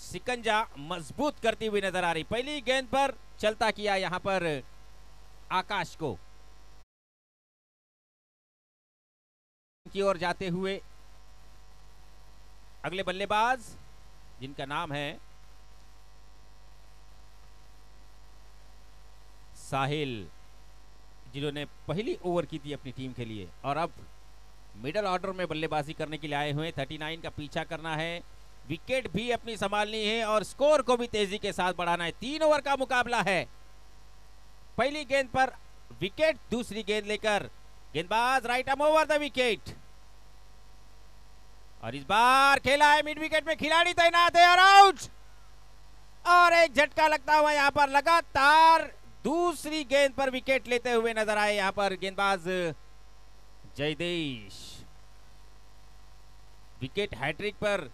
सिकंजा मजबूत करती हुई नजर आ रही। पहली गेंद पर चलता किया यहाँ पर आकाश को की ओर जाते हुए अगले बल्लेबाज जिनका नाम है साहिल, जिन्होंने पहली ओवर की थी अपनी टीम के लिए और अब मिडल ऑर्डर में बल्लेबाजी करने के लिए आए हुए। 39 का पीछा करना है, विकेट भी अपनी संभालनी है और स्कोर को भी तेजी के साथ बढ़ाना है। 3 ओवर का मुकाबला है। पहली गेंद पर विकेट, दूसरी गेंद लेकर गेंदबाज right arm over the wicket. और इस बार खेला है मिड विकेट में, खिलाड़ी तैनात है और आउट। और एक झटका लगता हुआ यहां पर लगातार दूसरी गेंद पर विकेट लेते हुए नजर आए यहां पर गेंदबाज जयदेश। विकेट हैट्रिक पर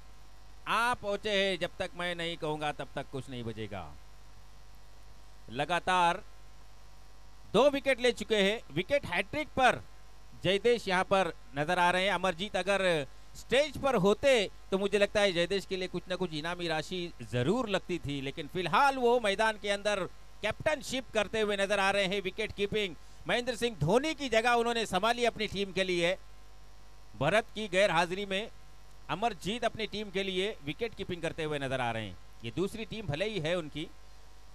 आप पहुंचे हैं, जब तक मैं नहीं कहूंगा तब तक कुछ नहीं बजेगा। लगातार 2 विकेट ले चुके हैं। विकेट हैट्रिक पर जयदेश यहां पर नजर आ रहे हैं। अमरजीत अगर स्टेज पर होते तो मुझे लगता है जयदेश के लिए कुछ ना कुछ इनामी राशि जरूर लगती थी, लेकिन फिलहाल वो मैदान के अंदर कैप्टनशिप करते हुए नजर आ रहे हैं। विकेट कीपिंग महेंद्र सिंह धोनी की जगह उन्होंने संभाली अपनी टीम के लिए। भरत की गैर हाजिरी में अमरजीत अपनी टीम के लिए विकेट कीपिंग करते हुए नजर आ रहे हैं। ये दूसरी टीम भले ही है उनकी,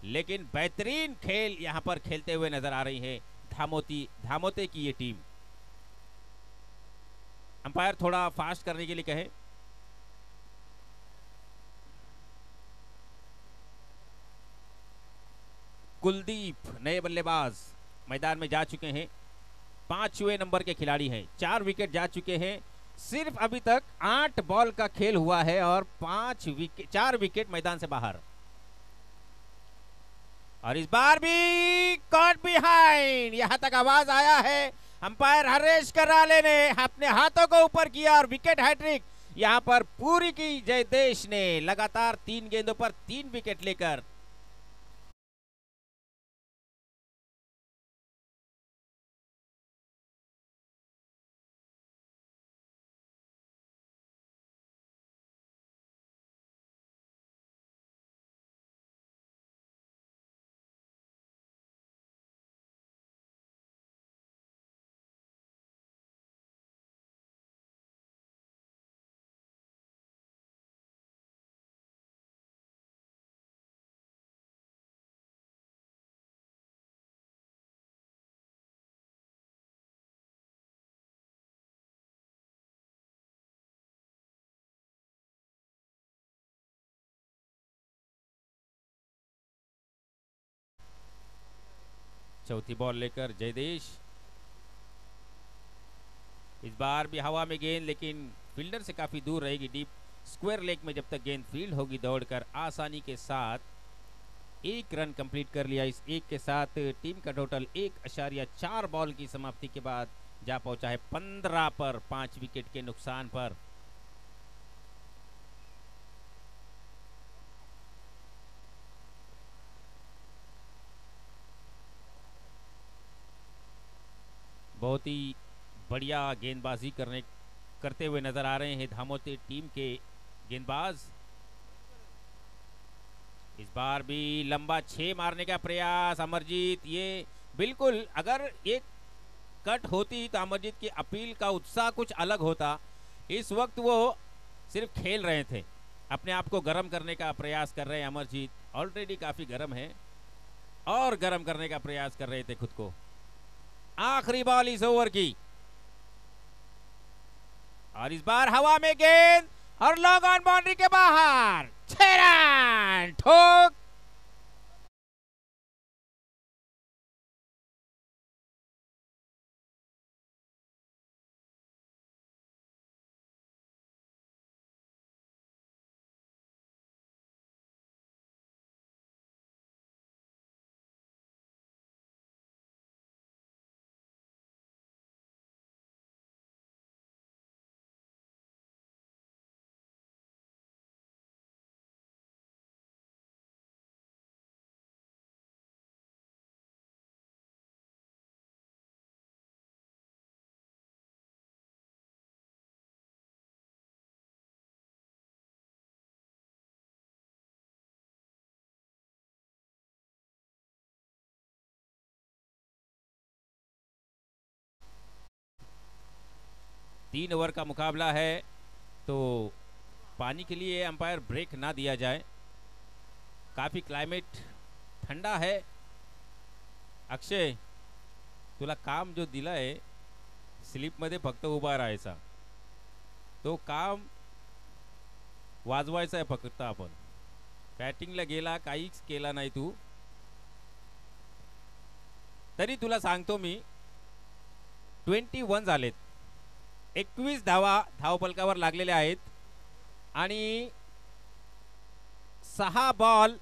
लेकिन बेहतरीन खेल यहां पर खेलते हुए नजर आ रही है धामोते की ये टीम। अंपायर थोड़ा फास्ट करने के लिए कहे। कुलदीप नए बल्लेबाज मैदान में जा चुके हैं। 5वें नंबर के खिलाड़ी हैं। 4 विकेट जा चुके हैं। सिर्फ अभी तक 8 बॉल का खेल हुआ है और 4 विकेट मैदान से बाहर। और इस बार भी कॉट बिहाइंड, यहां तक आवाज आया है। अंपायर हरेश कराले ने अपने हाथों को ऊपर किया और विकेट हैट्रिक यहां पर पूरी की जयदेश ने लगातार 3 गेंदों पर 3 विकेट लेकर। चौथी बॉल लेकर जयदेश। इस बार भी हवा में गेंद, लेकिन फील्डर से काफी दूर रहेगी। डीप स्क्वायर लेग में जब तक गेंद फील्ड होगी दौड़कर आसानी के साथ 1 रन कंप्लीट कर लिया। इस 1 के साथ टीम का टोटल 1.4 बॉल की समाप्ति के बाद जा पहुंचा है 15 पर, 5 विकेट के नुकसान पर। बहुत ही बढ़िया गेंदबाजी करते हुए नजर आ रहे हैं धामोती टीम के गेंदबाज। इस बार भी लंबा 6 मारने का प्रयास अमरजीत। ये बिल्कुल, अगर एक कट होती तो अमरजीत की अपील का उत्साह कुछ अलग होता। इस वक्त वो सिर्फ खेल रहे थे, अपने आप को गर्म करने का प्रयास कर रहे हैं अमरजीत। ऑलरेडी काफी गर्म है और गर्म करने का प्रयास कर रहे थे खुद को। आखिरी बॉल इस ओवर की और इस बार हवा में गेंद और लॉन्ग ऑन बाउंड्री के बाहर 6 रन ठोक। तीन ओवर का मुकाबला है, तो पानी के लिए अंपायर ब्रेक ना दिया जाए। काफी क्लाइमेट ठंडा है। अक्षय, तुला काम जो दिलंय स्लिप मध्ये फक्त उभा राहायचा, तो काम वाजवायचा आहे फक्त आपण। बॅटिंगला गेला, काहीच केला नाही तू, तरी तुला सांगतो मी 21 झालेत। 21 धावा धावफलकावर लागलेल्या आहेत आणि 6 बॉल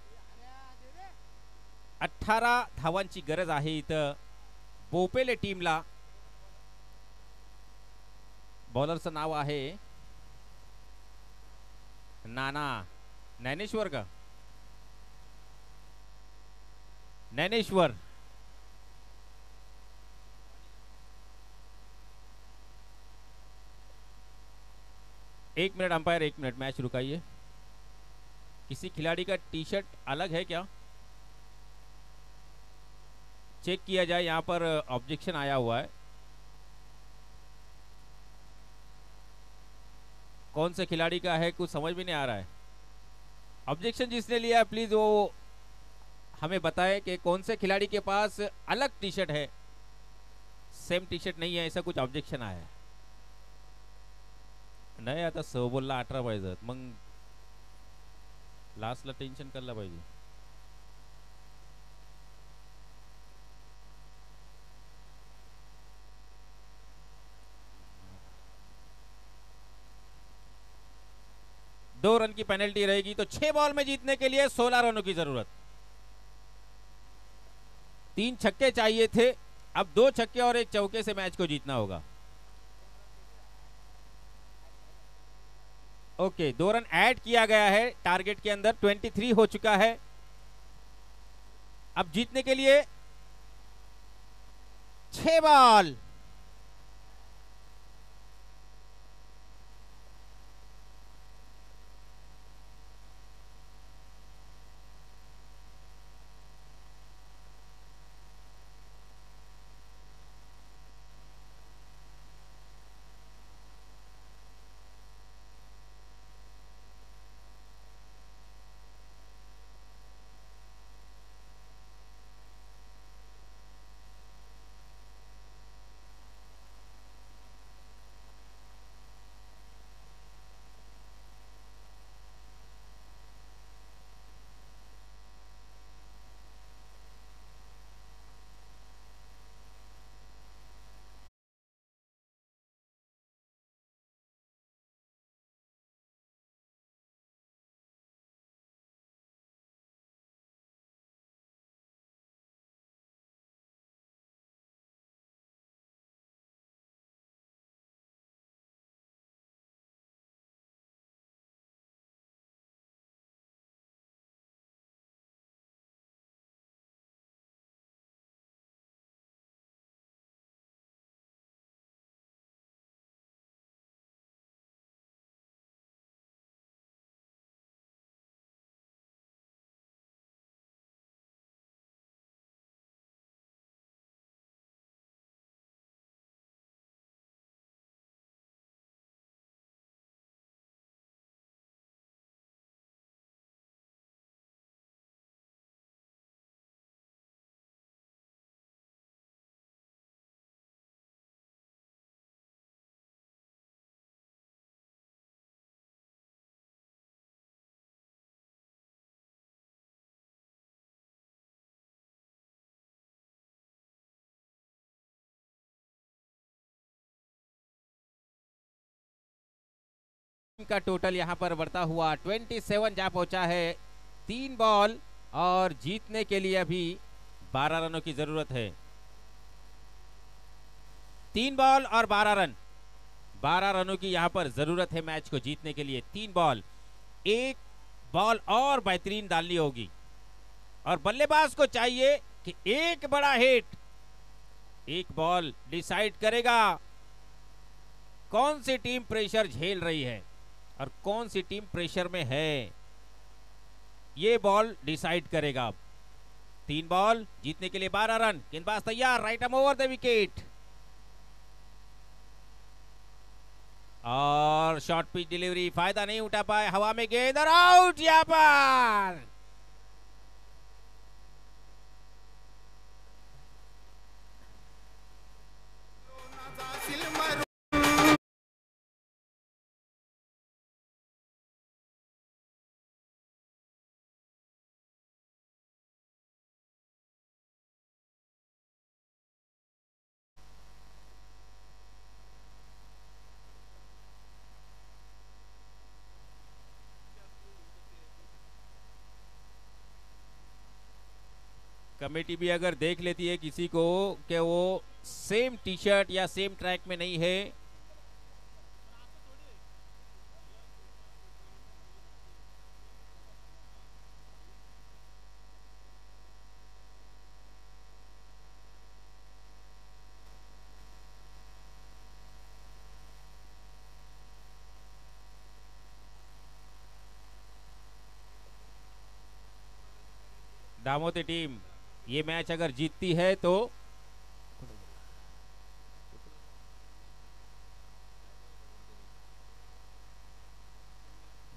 18 धावांची गरज आहे इथं बोपेले टीमला। बॉलरचं नाव आहे नाना ज्ञानेश्वर का ज्ञानेश्वर। एक मिनट अंपायर, 1 मिनट, मैच रुकाइए। किसी खिलाड़ी का टी शर्ट अलग है क्या, चेक किया जाए। यहां पर ऑब्जेक्शन आया हुआ है। कौन से खिलाड़ी का है कुछ समझ में नहीं आ रहा है। ऑब्जेक्शन जिसने लिया है प्लीज वो हमें बताएं कि कौन से खिलाड़ी के पास अलग टी शर्ट है, सेम टी शर्ट नहीं है, ऐसा कुछ ऑब्जेक्शन आया है। नाही, आता 6 बॉलला 18 पाहिजेत, मग लास्टला टेन्शन करायला पाहिजे। 2 रन की पेनल्टी रहेगी, तो 6 बॉल में जीतने के लिए 16 रनों की जरूरत। 3 छक्के चाहिए थे, अब 2 छक्के और 1 चौके से मैच को जीतना होगा। ओके, 2 रन ऐड किया गया है टारगेट के अंदर, 23 हो चुका है। अब जीतने के लिए 6 बॉल। का टोटल यहां पर बढ़ता हुआ 27 जा पहुंचा है। 3 बॉल और जीतने के लिए अभी 12 रनों की जरूरत है। 3 बॉल और 12 रन, 12 रनों की यहां पर जरूरत है मैच को जीतने के लिए। 3 बॉल, 1 बॉल और बेहतरीन डालनी होगी और बल्लेबाज को चाहिए कि एक बड़ा हिट, एक बॉल डिसाइड करेगा कौन सी टीम प्रेशर झेल रही है और कौन सी टीम प्रेशर में है, ये बॉल डिसाइड करेगा। 3 बॉल, जीतने के लिए 12 रन। गेंदबाज तैयार, right arm over the wicket और शॉर्ट पिच डिलीवरी, फायदा नहीं उठा पाए, हवा में गेंद और आउट यहां पर। कमेटी भी अगर देख लेती है किसी को कि वो सेम टी शर्ट या सेम ट्रैक में नहीं है, दामोती टीम ये मैच अगर जीतती है तो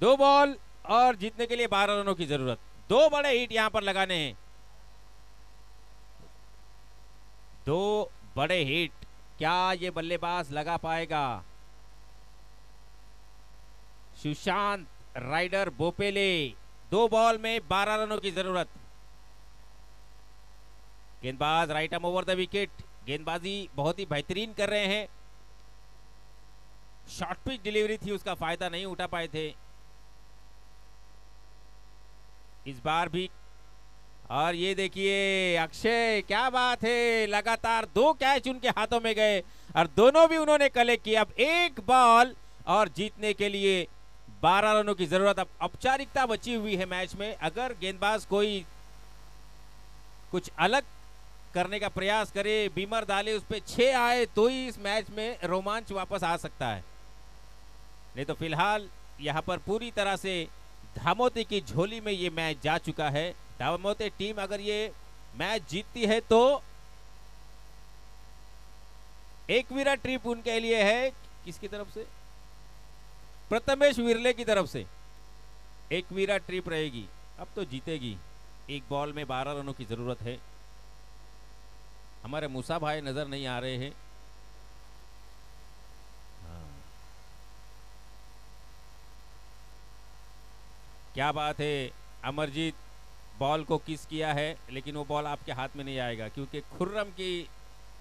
दो बॉल और जीतने के लिए 12 रनों की जरूरत। 2 बड़े हिट यहां पर लगाने हैं, 2 बड़े हिट, क्या ये बल्लेबाज लगा पाएगा? सुशांत राइडर बोपेले, 2 बॉल में 12 रनों की जरूरत। गेंदबाज right arm over the wicket, गेंदबाजी बहुत ही बेहतरीन कर रहे हैं। शॉर्ट पिच डिलीवरी थी, उसका फायदा नहीं उठा पाए थे। इस बार भी। और ये देखिए अक्षय, क्या बात है, लगातार 2 कैच उनके हाथों में गए और दोनों भी उन्होंने कलेक्ट किया। अब एक बॉल और जीतने के लिए 12 रनों की जरूरत। अब औपचारिकता बची हुई है मैच में। अगर गेंदबाज कोई कुछ अलग करने का प्रयास करे, बीमर डाले, उस पे 6 आए तो ही इस मैच में रोमांच वापस आ सकता है। नहीं तो फिलहाल यहाँ पर पूरी तरह से धामोती की झोली में ये मैच जा चुका है। धामोती टीम अगर ये मैच जीतती है तो एक विराट ट्रिप उनके लिए है। किसकी तरफ से? प्रथमेश विरले की तरफ से एक विराट ट्रिप रहेगी। अब तो जीतेगी। एक बॉल में 12 रनों की जरूरत है। हमारे मूसा भाई नजर नहीं आ रहे हैं। क्या बात है, अमरजीत बॉल को किस किया है, लेकिन वो बॉल आपके हाथ में नहीं आएगा क्योंकि खुर्रम की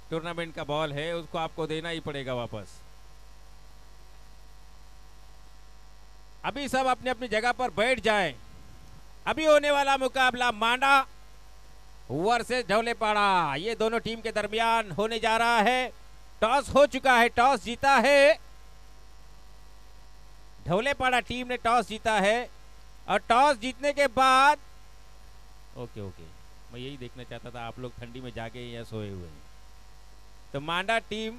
टूर्नामेंट का बॉल है, उसको आपको देना ही पड़ेगा वापस। अभी सब अपनी अपनी जगह पर बैठ जाएं। अभी होने वाला मुकाबला मांडा वर्सेस ढवलेपाड़ा, ये दोनों टीम के दरमियान होने जा रहा है। टॉस हो चुका है, टॉस जीता है ढवलेपाड़ा टीम ने, टॉस जीता है। और टॉस जीतने के बाद ओके मैं यही देखना चाहता था, आप लोग ठंडी में जागे या सोए हुए हैं। तो मांडा टीम